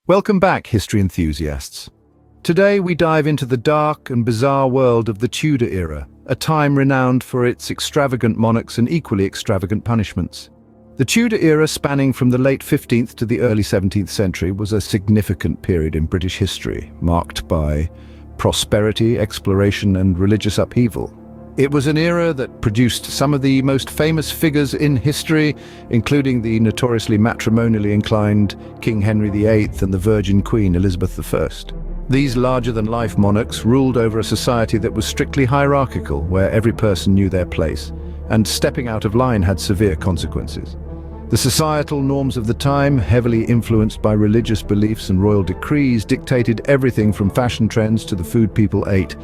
Welcome back, history enthusiasts. Today we dive into the dark and bizarre world of the Tudor era, a time renowned for its extravagant monarchs and equally extravagant punishments. The Tudor era, spanning from the late 15th to the early 17th century, was a significant period in British history, marked by prosperity, exploration, and religious upheaval. It was an era that produced some of the most famous figures in history, including the notoriously matrimonially inclined King Henry VIII and the Virgin Queen Elizabeth I. These larger-than-life monarchs ruled over a society that was strictly hierarchical, where every person knew their place, and stepping out of line had severe consequences. The societal norms of the time, heavily influenced by religious beliefs and royal decrees, dictated everything from fashion trends to the food people ate,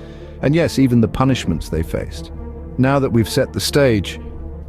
and yes, even the punishments they faced. Now that we've set the stage,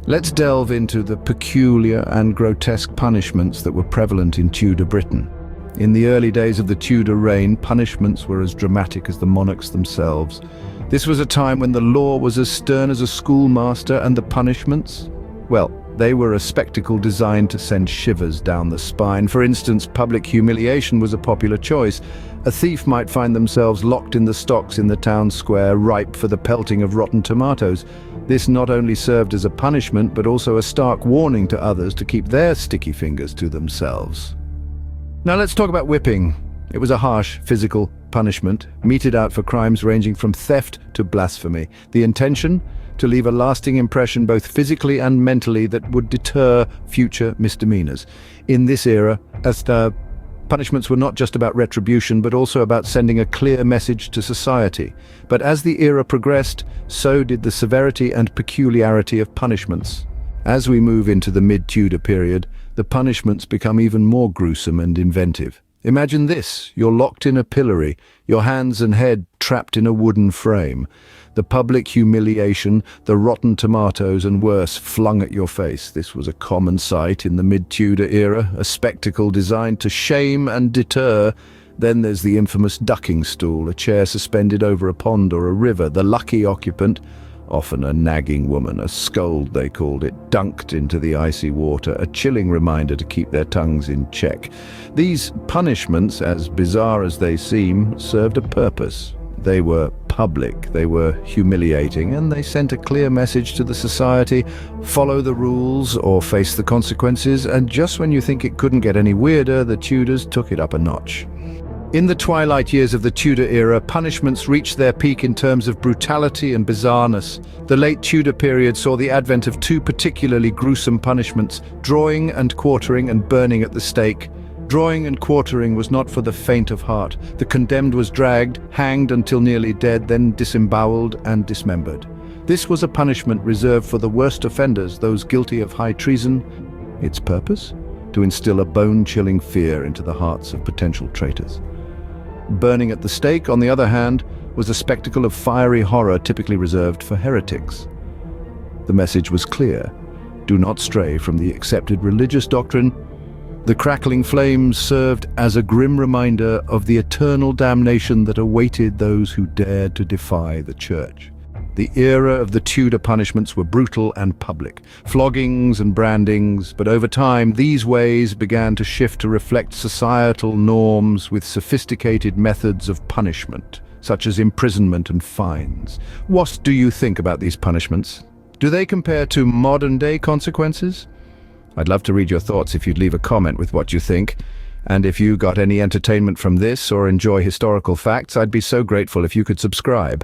let's delve into the peculiar and grotesque punishments that were prevalent in Tudor Britain. In the early days of the Tudor reign, punishments were as dramatic as the monarchs themselves. This was a time when the law was as stern as a schoolmaster, and the punishments, well, they were a spectacle designed to send shivers down the spine. For instance, public humiliation was a popular choice. A thief might find themselves locked in the stocks in the town square, ripe for the pelting of rotten tomatoes. This not only served as a punishment, but also a stark warning to others to keep their sticky fingers to themselves. Now let's talk about whipping. It was a harsh physical punishment, meted out for crimes ranging from theft to blasphemy. The intention? To leave a lasting impression both physically and mentally that would deter future misdemeanors. In this era, punishments were not just about retribution, but also about sending a clear message to society. But as the era progressed, so did the severity and peculiarity of punishments. As we move into the mid-Tudor period, the punishments become even more gruesome and inventive. Imagine this: you're locked in a pillory, your hands and head trapped in a wooden frame. The public humiliation, the rotten tomatoes and worse flung at your face. This was a common sight in the mid-Tudor era, a spectacle designed to shame and deter. Then there's the infamous ducking stool, a chair suspended over a pond or a river. The lucky occupant, often a nagging woman, a scold they called it, dunked into the icy water, a chilling reminder to keep their tongues in check. These punishments, as bizarre as they seem, served a purpose. They were public, they were humiliating, and they sent a clear message to the society: follow the rules or face the consequences. And just when you think it couldn't get any weirder, the Tudors took it up a notch. In the twilight years of the Tudor era, punishments reached their peak in terms of brutality and bizarreness. The late Tudor period saw the advent of two particularly gruesome punishments: drawing and quartering, and burning at the stake. Drawing and quartering was not for the faint of heart. The condemned was dragged, hanged until nearly dead, then disemboweled and dismembered. This was a punishment reserved for the worst offenders, those guilty of high treason. Its purpose? To instill a bone-chilling fear into the hearts of potential traitors. Burning at the stake, on the other hand, was a spectacle of fiery horror typically reserved for heretics. The message was clear: do not stray from the accepted religious doctrine. The crackling flames served as a grim reminder of the eternal damnation that awaited those who dared to defy the church. The era of the Tudor punishments were brutal and public, floggings and brandings, but over time these ways began to shift to reflect societal norms with sophisticated methods of punishment, such as imprisonment and fines. What do you think about these punishments? Do they compare to modern-day consequences? I'd love to read your thoughts if you'd leave a comment with what you think. And if you got any entertainment from this or enjoy historical facts, I'd be so grateful if you could subscribe.